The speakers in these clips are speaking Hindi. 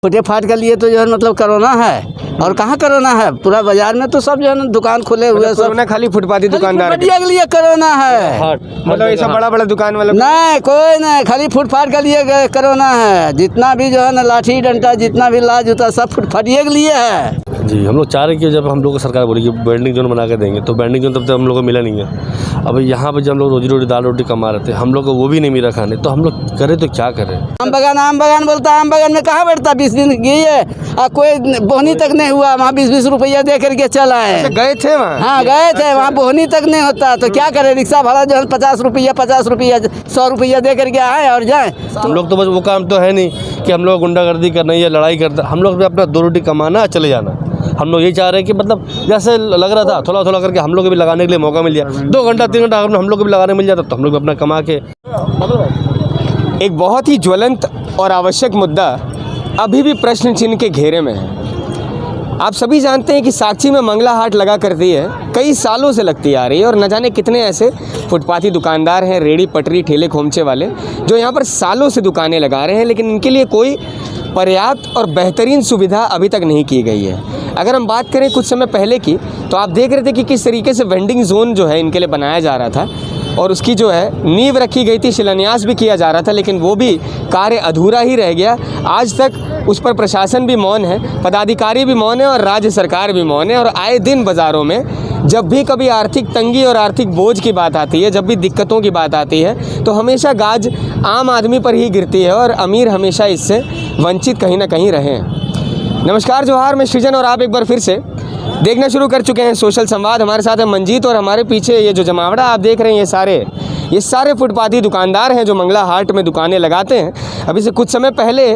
फुटे फाट के लिए तो जो है मतलब कोरोना है। और कहाँ कोरोना है, पूरा बाजार में तो सब जो है ना दुकान खुले हुए सब। कोरोना खाली फुटपाती दुकानदार के लिए कोरोना है, मतलब ऐसा बड़ा बड़ा दुकान वाला नहीं, कोई नहीं, खाली फुटपाथ के लिए कोरोना है। जितना भी जो है ना लाठी डंडा जितना भी लाज होता सब फुटपाथिए के लिए है। जी, हम लोग चाह रहे हैं कि जब हम लोग को सरकार बोली कि वेंडिंग जोन बना के देंगे, तो वेंडिंग जोन तब तक हम लोग को मिला नहीं है। अब यहाँ पे जब हम लोग रोजी रोटी दाल रोटी कमा रहे थे, हम लोग को वो भी नहीं मिला खाने, तो हम लोग करें तो क्या करें। आम बगान बोलता है, आम बगान में कहाँ बैठता, 20 दिन गई है और कोई बोहनी तक नहीं हुआ। वहाँ 20-20 रुपया दे करके चला है। गए थे वहाँ? हाँ गए थे, वहाँ बोहनी तक नहीं होता तो क्या करे। रिक्शा भाड़ा जो है 50 रुपया 100 रुपया दे करके आए और जाए। हम लोग तो बस वो काम तो है नहीं कि हम लोग गुंडागर्दी करना या लड़ाई करना। हम लोग भी अपना 2 रोटी कमाना चले जाना। हम लोग यही चाह रहे हैं कि मतलब जैसे लग रहा था थोड़ा थोड़ा करके हम लोग को भी लगाने के लिए मौका मिल जाए। 2 घंटा 3 घंटा हम लोग को भी लगाने मिल जाता तो हम लोग भी अपना कमा के। एक बहुत ही ज्वलंत और आवश्यक मुद्दा अभी भी प्रश्न चिन्ह के घेरे में है। आप सभी जानते हैं कि साक्षी में मंगला हाट लगा करती है, कई सालों से लगती आ रही है। और न जाने कितने ऐसे फुटपाथी दुकानदार हैं, रेड़ी पटरी ठेले खोमचे वाले, जो यहाँ पर सालों से दुकानें लगा रहे हैं, लेकिन इनके लिए कोई पर्याप्त और बेहतरीन सुविधा अभी तक नहीं की गई है। अगर हम बात करें कुछ समय पहले की, तो आप देख रहे थे कि किस तरीके से वेंडिंग जोन जो है इनके लिए बनाया जा रहा था और उसकी जो है नींव रखी गई थी, शिलान्यास भी किया जा रहा था, लेकिन वो भी कार्य अधूरा ही रह गया। आज तक उस पर प्रशासन भी मौन है, पदाधिकारी भी मौन है और राज्य सरकार भी मौन है। और आए दिन बाज़ारों में जब भी कभी आर्थिक तंगी और आर्थिक बोझ की बात आती है, जब भी दिक्कतों की बात आती है, तो हमेशा गाज आम आदमी पर ही गिरती है और अमीर हमेशा इससे वंचित कहीं ना कहीं रहे हैं। नमस्कार, जोहार, मैं सृजन और आप एक बार फिर से देखना शुरू कर चुके हैं सोशल संवाद। हमारे साथ है मंजीत और हमारे पीछे ये जो जमावड़ा आप देख रहे हैं, ये सारे फुटपाथी दुकानदार हैं जो मंगला हाट में दुकानें लगाते हैं। अभी से कुछ समय पहले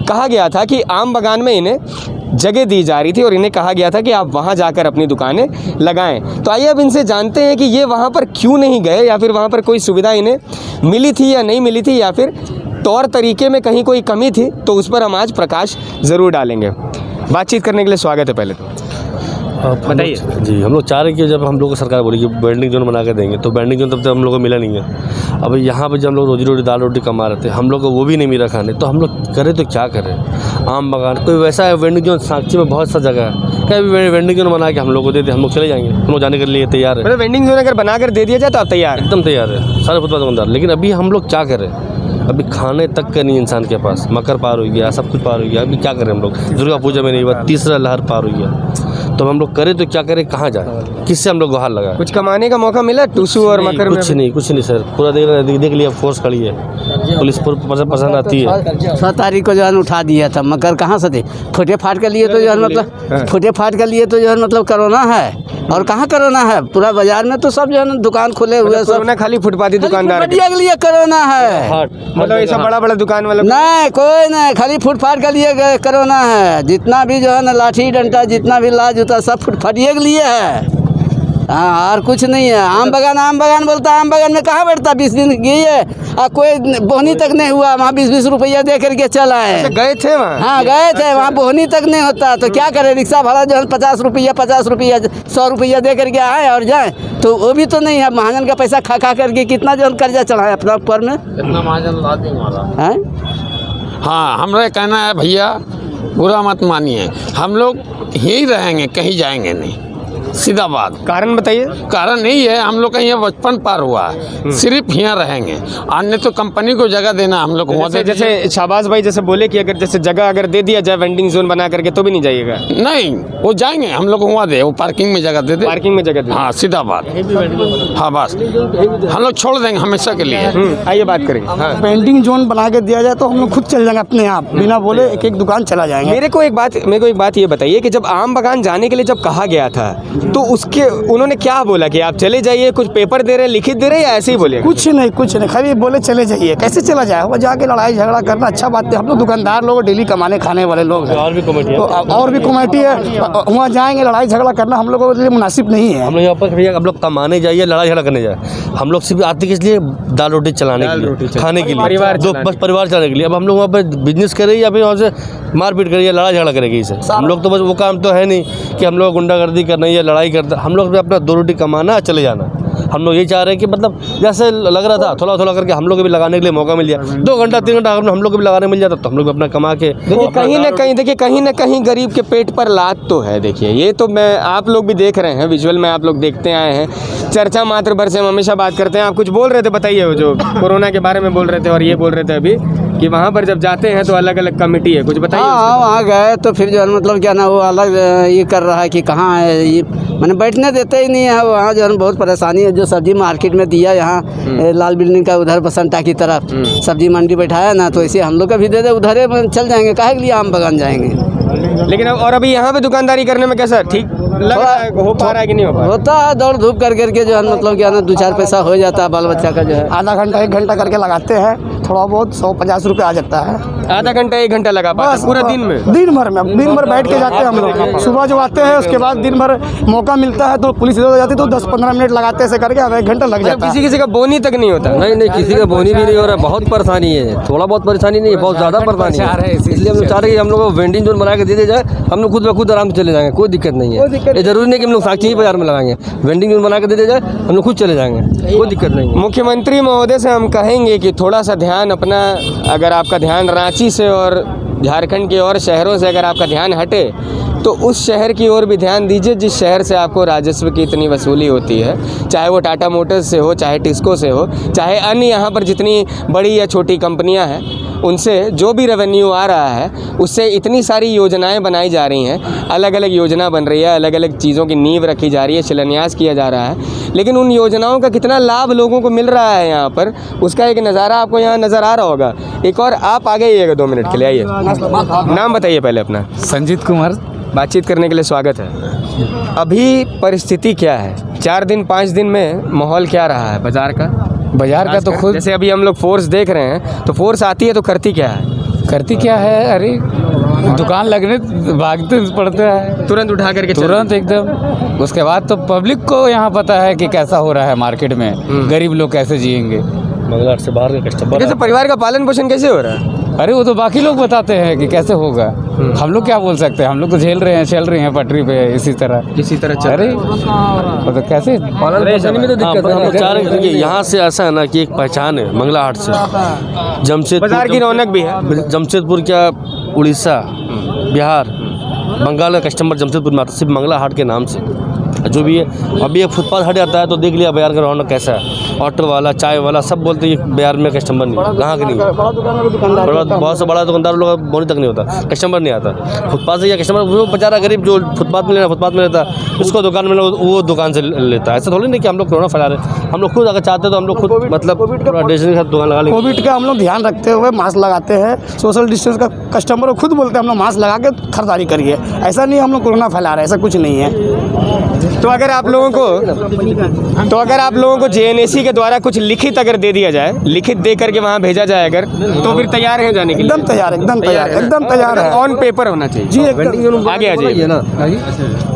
कहा गया था कि आम बगान में इन्हें जगह दी जा रही थी और इन्हें कहा गया था कि आप वहां जाकर अपनी दुकानें लगाएं। तो आइए अब इनसे जानते हैं कि ये वहां पर क्यों नहीं गए, या फिर वहां पर कोई सुविधा इन्हें मिली थी या नहीं मिली थी, या फिर तौर तरीके में कहीं कोई कमी थी, तो उस पर हम आज प्रकाश ज़रूर डालेंगे। बातचीत करने के लिए स्वागत है। पहले तो बताइए। जी, हम लोग चाह रहे हैं कि जब हम लोग को सरकार बोली कि वेंडिंग जोन बना के देंगे, तो वेंडिंग जोन तब तक हम लोग को मिला नहीं है। अब यहाँ पे जब हम लोग रोजी रोटी दाल रोटी कमा रहे थे, हम लोग को वो भी नहीं मिला खाने, तो हम लोग करें तो क्या करें। आम बगान कोई वैसा है वेंडिंग जोन साक्षी में बहुत सा जगह है, क्या वेंडिंग जोन बना के हम लोग को दे दे, हम लोग चले जाएंगे, हम लोग जाने के लिए तैयार है। मतलब वेंडिंग जोन अगर बनाकर दे दिया जाए तो आप तैयार? एकदम तैयार है सारे फुटपाथ दुकानदार। लेकिन अभी हम लोग क्या करें, अभी खाने तक का नहीं इंसान के पास। मकर पार हो गया, सब कुछ पार हो गया, अभी क्या करें हम लोग। दुर्गा पूजा में नहीं हुआ, तीसरा लहर पार हो गया, तो हम लोग करें तो क्या करें, कहाँ जाए, किससे हम लोग गुहार लगाए। कुछ कमाने का मौका मिला टूसू और मकर में? कुछ नहीं सर, पूरा देख लिया, फोर्स खड़ी है, पुलिस पसंद आती है। 6 तारीख को जो है उठा दिया था। मकर कहाँ से थे, फुटे फाट के लिए तो जो है मतलब फुटे फाट के लिए तो जो है मतलब कोरोना है। और कहाँ कोरोना है, पूरा बाजार में तो सब जो है ना दुकान खुले हुए सब। कोरोना खाली फुटपाती दुकानदार के लिए कोरोना है, मतलब ऐसा बड़ा बड़ा दुकान वाला नहीं, कोई नहीं, खाली फुटपाथ के लिए कोरोना है। जितना भी जो है ना लाठी डंडा जितना भी लाज होता सब फुटपाथिए के लिए है। हाँ, और कुछ नहीं है। आम बगान बोलता है, आम बगान में कहाँ बैठता, 20 दिन गई है और कोई बोहनी तक नहीं हुआ। वहाँ 20-20 रुपया दे करके चला है। गए थे वहाँ? हाँ गए थे, वहाँ बोहनी तक नहीं होता तो क्या करे। रिक्शा भाड़ा जो है 50 रुपया 100 रुपया दे करके आए और जाए, तो वो भी तो नहीं है। महाजन का पैसा खा करके कितना जो कर्जा चढ़ाए अपना ऊपर में, इतना महाजन लाते हमारा। हाँ, हमारा कहना है भैया, बुरा मत मानिए, हम लोग यहीं रहेंगे, कहीं जाएंगे नहीं, सीधा बात। कारण बताइए। कारण नहीं है, हम लोग का यहाँ बचपन पार हुआ है, सिर्फ यहाँ रहेंगे। अन्य तो कंपनी को जगह देना हम लोग वहाँ जैसे शाबाज भाई जैसे बोले कि अगर जैसे जगह अगर दे दिया जाए वेंडिंग जोन बना करके, तो भी नहीं जाइएगा? नहीं, वो जाएंगे, हम लोग वहाँ दे, वो पार्किंग में जगह दे दे। पार्किंग में जगह दे? हाँ, सीधा बात। हाँ बस, हम लोग छोड़ देंगे हमेशा के लिए। आइए बात करेंगे। वेंडिंग जोन बना के दिया जाए तो हम लोग खुद चले जाएंगे अपने आप, बिना बोले एक दुकान चला जाएंगे। मेरे को एक बात ये बताइए कि जब आम बगान जाने के लिए जब कहा गया था, तो उसके उन्होंने क्या बोला कि आप चले जाइए, कुछ पेपर दे रहे, लिखित दे रहे, या ऐसे ही बोले? कुछ नहीं, खाली बोले चले जाइए। कैसे चला जाए, वो जाके लड़ाई झगड़ा करना अच्छा बात है। हम लोग दुकानदार लोग डेली कमाने खाने वाले लोग हैं, और भी कमेटी है, वहाँ जाएंगे लड़ाई झगड़ा करना हम लोगों के लिए मुनासिब नहीं है। हम लोग यहाँ पर भैया हम लोग कमाने जाइए, लड़ाई झगड़ा करने जाए, हम लोग सिर्फ आते किस लिए, दाल रोटी चलाने के लिए, खाने के लिए, बस परिवार चलाने के लिए। अब हम लोग वहाँ पर बिजनेस करें या फिर वहाँ से मारपीट करें या लड़ाई झगड़ा करेंगे इसे। हम लोग तो बस वो काम तो है नहीं कि हम लोग गुंडागर्दी करना या लड़ाई करना। हम लोग भी अपना 2 रोटी कमाना चले जाना। हम लोग यही चाह रहे हैं कि मतलब जैसे लग रहा था थोड़ा थोड़ा करके हम लोग को भी लगाने के लिए मौका मिल जाए, 2 घंटा 3 घंटा हम लोग को भी लगाने मिल जाता तो हम लोग अपना कमा के देखिए कहीं ना कहीं गरीब के पेट पर लात तो है। देखिए ये तो मैं आप लोग भी देख रहे हैं, विजुअल में आप लोग देखते आए हैं। चर्चा मात्र भर से हम हमेशा बात करते हैं। आप कुछ बोल रहे थे, बताइए। वो जो कोरोना के बारे में बोल रहे थे और ये बोल रहे थे अभी कि वहाँ पर जब जाते हैं तो अलग अलग कमेटी है, कुछ बताइए। हाँ, वहाँ गए तो फिर जो है मतलब क्या ना वो अलग ये कर रहा है कि कहाँ है ये, मैंने बैठने देते ही नहीं है वहाँ। जो है बहुत परेशानी है। जो सब्जी मार्केट में दिया यहाँ लाल बिल्डिंग का उधर बसंता की तरफ सब्जी मंडी बैठाया ना, तो इसे हम लोग का भी दे दे, उधर चल जाएंगे, काहे के लिए आम बागान जाएंगे। लेकिन अब और अभी यहाँ पे दुकानदारी करने में कैसा ठीक लग रहा है, हो पा रहा है कि नहीं हो पा रहा? होता है दौड़ धूप कर करके जो है मतलब क्या ना 2-4 पैसा हो जाता है बाल बच्चा का जो है। आधा घंटा 1 घंटा करके लगाते हैं, थोड़ा बहुत 150 रुपये आ जाता है। आधा घंटा 1 घंटा लगा पाते पूरा दिन में? दिन भर बैठ के जाते हैं हम लोग। सुबह जो आते हैं उसके बाद दिन भर मौका मिलता है तो पुलिस इधर जाती है तो 10-15 मिनट लगाते ऐसे करके आधा 1 घंटा लग जाता है। किसी का बोनी तक नहीं होता? नहीं, किसी का बोनी भी नहीं हो रहा है। बहुत परेशानी है, थोड़ा बहुत परेशानी नहीं है, बहुत ज़्यादा परेशानी है। इसलिए हम लोग चाह रहे हैं कि हम लोग को वेंडिंग जोन बना के दे जाए, हम लोग खुद ब खुद आराम से चले जाएंगे, कोई दिक्कत नहीं है। ये जरूरी नहीं कि हम लोग साक्षी ही बाजार में लगाएंगे, वेंडिंग जोन बना के दे जाए, हम लोग खुद चले जाएंगे, कोई दिक्कत नहीं है। मुख्यमंत्री महोदय से हम कहेंगे कि थोड़ा सा ध्यान अपना, अगर आपका ध्यान रांची से और झारखंड के और शहरों से अगर आपका ध्यान हटे तो उस शहर की ओर भी ध्यान दीजिए जिस शहर से आपको राजस्व की इतनी वसूली होती है, चाहे वो टाटा मोटर्स से हो, चाहे टिस्को से हो, चाहे अन्य यहाँ पर जितनी बड़ी या छोटी कंपनियाँ हैं, उनसे जो भी रेवेन्यू आ रहा है उससे इतनी सारी योजनाएं बनाई जा रही हैं, अलग अलग योजना बन रही है, अलग अलग चीज़ों की नींव रखी जा रही है, शिलान्यास किया जा रहा है, लेकिन उन योजनाओं का कितना लाभ लोगों को मिल रहा है यहाँ पर, उसका एक नज़ारा आपको यहाँ नज़र आ रहा होगा। एक और आप आगे आइएगा 2 मिनट के लिए, आइए। नाम बताइए पहले अपना। संजीत कुमार। बातचीत करने के लिए स्वागत है। अभी परिस्थिति क्या है, 4 दिन 5 दिन में माहौल क्या रहा है बाज़ार का? बाजार का तो खुद जैसे अभी हम लोग फोर्स देख रहे हैं तो फोर्स आती है तो करती क्या है? अरे दुकान लगने भागते पड़ते हैं, तुरंत उठा करके तुरंत एकदम। उसके बाद तो पब्लिक को यहाँ पता है कि कैसा हो रहा है मार्केट में, गरीब लोग कैसे जिएंगे। मंगला हाट से बाहर के कस्टमर कैसे परिवार का पालन पोषण कैसे हो रहा है? अरे वो तो बाकी लोग बताते हैं कि कैसे होगा, हम लोग क्या बोल सकते हैं। हम लोग तो झेल रहे हैं, चल रहे हैं पटरी पे इसी तरह। अरे वो तो कैसे परेशानी में तो दिक्कत है। हम लोग चाह रहे हैं कि यहाँ से ऐसा है ना कि एक पहचान है मंगला हाट से, जमशेदपुर बाजार की रौनक भी है। जमशेदपुर क्या, उड़ीसा, बिहार, बंगाल का कस्टमर जमशेदपुर में आता सिर्फ मंगला हाट के नाम से, जो भी है। अभी एक फुटपाथ हट जाता है तो देख लिया बाजार का रौनक कैसा है। ऑटो वाला, चाय वाला सब बोलते हैं बाजार में कस्टमर नहीं, कहाँ के नहीं, बहुत से बड़ा दुकानदार लोग बोनी तक नहीं होता, कस्टमर नहीं आता। फुटपाथ से या कस्टमर वो बेचारा गरीब जो फुटपाथ में रहता उसको दुकान में वो दुकान से लेता है। ऐसा थोड़ी नहीं कि हम लोग कोरोना फैला रहे, हम लोग खुद अगर चाहते तो हम लोग खुद मतलब डिस्टेंस के साथ दुकान लगा लेंगे। कोविड का हम लोग ध्यान रखते हुए मास्क लगाते हैं, सोशल डिस्टेंस का कस्टमर खुद बोलते हैं हम लोग मास्क लगा के खरीदारी करिए। ऐसा नहीं हम लोग कोरोना फैला रहे, ऐसा कुछ नहीं है। तो अगर आप लोगों को JNAC के द्वारा कुछ लिखित अगर दे दिया जाए, लिखित दे करके वहाँ भेजा जाए अगर, तो फिर तैयार हैं जाने के लिए? एकदम तैयार है। ऑन पेपर होना चाहिए जी एकदम। आगे आ जाइए ना।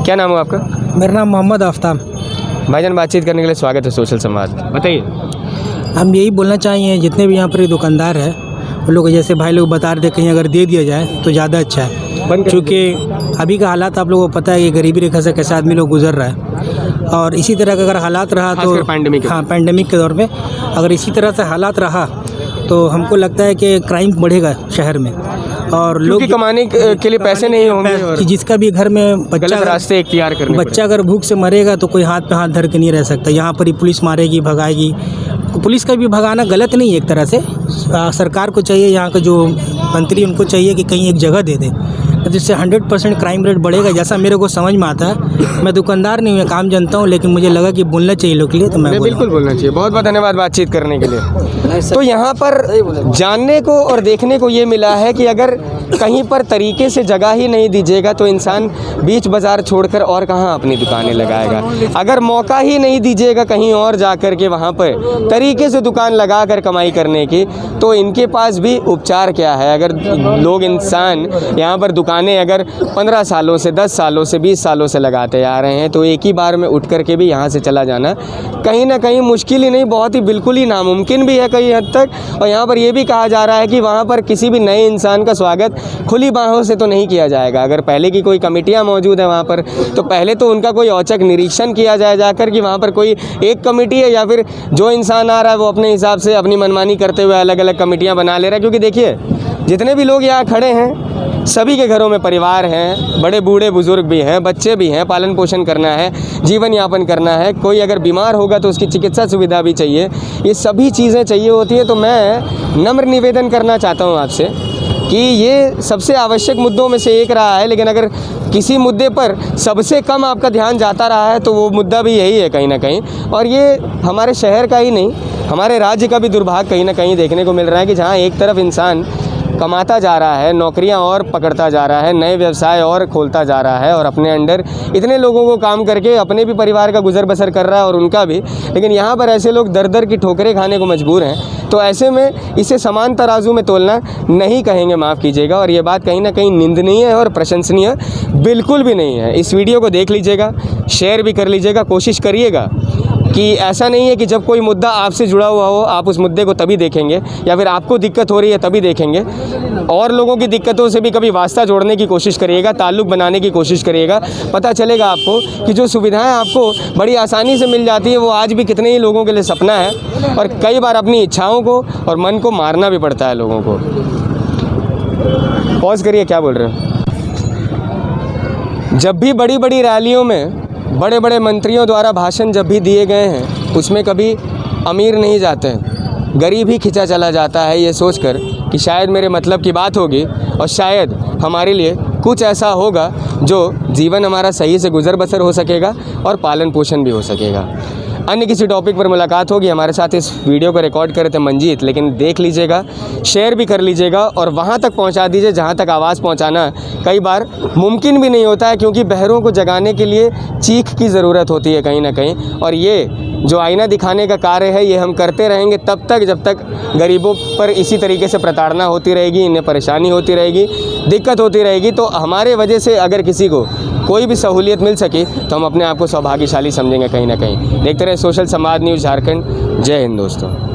क्या नाम है आपका? मेरा नाम मोहम्मद आफ्ताब। भाईजान, बातचीत करने के लिए स्वागत है सोशल संवाद, बताइए। हम यही बोलना चाहिए जितने भी यहाँ पर दुकानदार है उन लोग, जैसे भाई लोग बता रहे थे, कहीं अगर दे दिया जाए तो ज़्यादा अच्छा है, क्योंकि अभी का हालात आप लोगों को पता है कि गरीबी रेखा से कैसे आदमी लोग गुजर रहा है। और इसी तरह का अगर हालात रहा तो पैंडेमिक के दौर पे अगर इसी तरह से हालात रहा तो हमको लगता है कि क्राइम बढ़ेगा शहर में, और लोग कमाने के लिए पैसे नहीं होंगे, कि जिसका भी घर में रास्ते इख्तियार करने बच्चा अगर भूख से मरेगा तो कोई हाथ पे हाथ धर के नहीं रह सकता। यहाँ पर ही पुलिस मारेगी, भगाएगी। पुलिस का भी भगाना गलत नहीं है एक तरह से, सरकार को चाहिए, यहाँ का जो मंत्री उनको चाहिए कि कहीं एक जगह दे दे, जिससे 100% क्राइम रेट बढ़ेगा, जैसा मेरे को समझ में आता है। मैं दुकानदार नहीं हूँ, काम जानता हूँ, लेकिन मुझे लगा कि बोलना चाहिए लोग के लिए, तो मैं बिल्कुल बोलना चाहिए। बहुत बहुत धन्यवाद बातचीत करने के लिए। तो यहाँ पर जानने को और देखने को ये मिला है कि अगर कहीं पर तरीके से जगह ही नहीं दीजिएगा तो इंसान बीच बाज़ार छोड़कर और कहाँ अपनी दुकानें लगाएगा। अगर मौका ही नहीं दीजिएगा कहीं और जा कर के वहाँ पर तरीके से दुकान लगा कर कमाई करने की, तो इनके पास भी उपचार क्या है। अगर लोग इंसान यहाँ पर दुकान दुकानें अगर 15 सालों से, 10 सालों से, 20 सालों से लगाते आ रहे हैं, तो एक ही बार में उठ कर के भी यहाँ से चला जाना कहीं ना कहीं मुश्किल ही नहीं, बहुत ही बिल्कुल ही नामुमकिन भी है कई हद तक। और यहाँ पर ये भी कहा जा रहा है कि वहाँ पर किसी भी नए इंसान का स्वागत खुली बाहों से तो नहीं किया जाएगा। अगर पहले की कोई कमेटियाँ मौजूद है वहाँ पर, तो पहले तो उनका कोई औचक निरीक्षण किया जाए जाकर कि वहाँ पर कोई एक कमेटी है या फिर जो इंसान आ रहा है वो अपने हिसाब से अपनी मनमानी करते हुए अलग अलग कमेटियाँ बना ले रहा है। क्योंकि देखिए, जितने भी लोग यहाँ खड़े हैं सभी के घरों में परिवार हैं, बड़े बूढ़े बुजुर्ग भी हैं, बच्चे भी हैं, पालन पोषण करना है, जीवन यापन करना है। कोई अगर बीमार होगा तो उसकी चिकित्सा सुविधा भी चाहिए, ये सभी चीज़ें चाहिए होती है। तो मैं नम्र निवेदन करना चाहता हूँ आपसे कि ये सबसे आवश्यक मुद्दों में से एक रहा है, लेकिन अगर किसी मुद्दे पर सबसे कम आपका ध्यान जाता रहा है तो वो मुद्दा भी यही है कहीं ना कहीं। और ये हमारे शहर का ही नहीं, हमारे राज्य का भी दुर्भाग्य कहीं ना कहीं देखने को मिल रहा है कि जहाँ एक तरफ इंसान कमाता जा रहा है, नौकरियां और पकड़ता जा रहा है, नए व्यवसाय और खोलता जा रहा है और अपने अंडर इतने लोगों को काम करके अपने भी परिवार का गुजर बसर कर रहा है और उनका भी, लेकिन यहाँ पर ऐसे लोग दर दर की ठोकरें खाने को मजबूर हैं। तो ऐसे में इसे समान तराजू में तोलना नहीं कहेंगे, माफ़ कीजिएगा। और ये बात कहीं ना कहीं निंदनीय है और प्रशंसनीय बिल्कुल भी नहीं है। इस वीडियो को देख लीजिएगा, शेयर भी कर लीजिएगा, कोशिश करिएगा कि ऐसा नहीं है कि जब कोई मुद्दा आपसे जुड़ा हुआ हो आप उस मुद्दे को तभी देखेंगे, या फिर आपको दिक्कत हो रही है तभी देखेंगे। और लोगों की दिक्कतों से भी कभी वास्ता जोड़ने की कोशिश करिएगा, ताल्लुक़ बनाने की कोशिश करिएगा। पता चलेगा आपको कि जो सुविधाएं आपको बड़ी आसानी से मिल जाती है वो आज भी कितने ही लोगों के लिए सपना है, और कई बार अपनी इच्छाओं को और मन को मारना भी पड़ता है लोगों को। पॉज करिए, क्या बोल रहे हो? जब भी बड़ी बड़ी रैलियों में बड़े बड़े मंत्रियों द्वारा भाषण जब भी दिए गए हैं, उसमें कभी अमीर नहीं जाते हैं, गरीब ही खिंचा चला जाता है, ये सोचकर कि शायद मेरे मतलब की बात होगी और शायद हमारे लिए कुछ ऐसा होगा जो जीवन हमारा सही से गुजर बसर हो सकेगा और पालन पोषण भी हो सकेगा। अन्य किसी टॉपिक पर मुलाकात होगी। हमारे साथ इस वीडियो को रिकॉर्ड करे थे मंजीत, लेकिन देख लीजिएगा, शेयर भी कर लीजिएगा और वहाँ तक पहुँचा दीजिए जहाँ तक आवाज़ पहुँचाना कई बार मुमकिन भी नहीं होता है, क्योंकि बहरों को जगाने के लिए चीख की ज़रूरत होती है कहीं ना कहीं। और ये जो आईना दिखाने का कार्य है ये हम करते रहेंगे तब तक जब तक गरीबों पर इसी तरीके से प्रताड़ना होती रहेगी, इन्हें परेशानी होती रहेगी, दिक्कत होती रहेगी। तो हमारे वजह से अगर किसी को कोई भी सहूलियत मिल सके तो हम अपने आप को सौभाग्यशाली समझेंगे कहीं ना कहीं। देखते रहे सोशल संवाद न्यूज़ झारखंड। जय हिंद दोस्तों।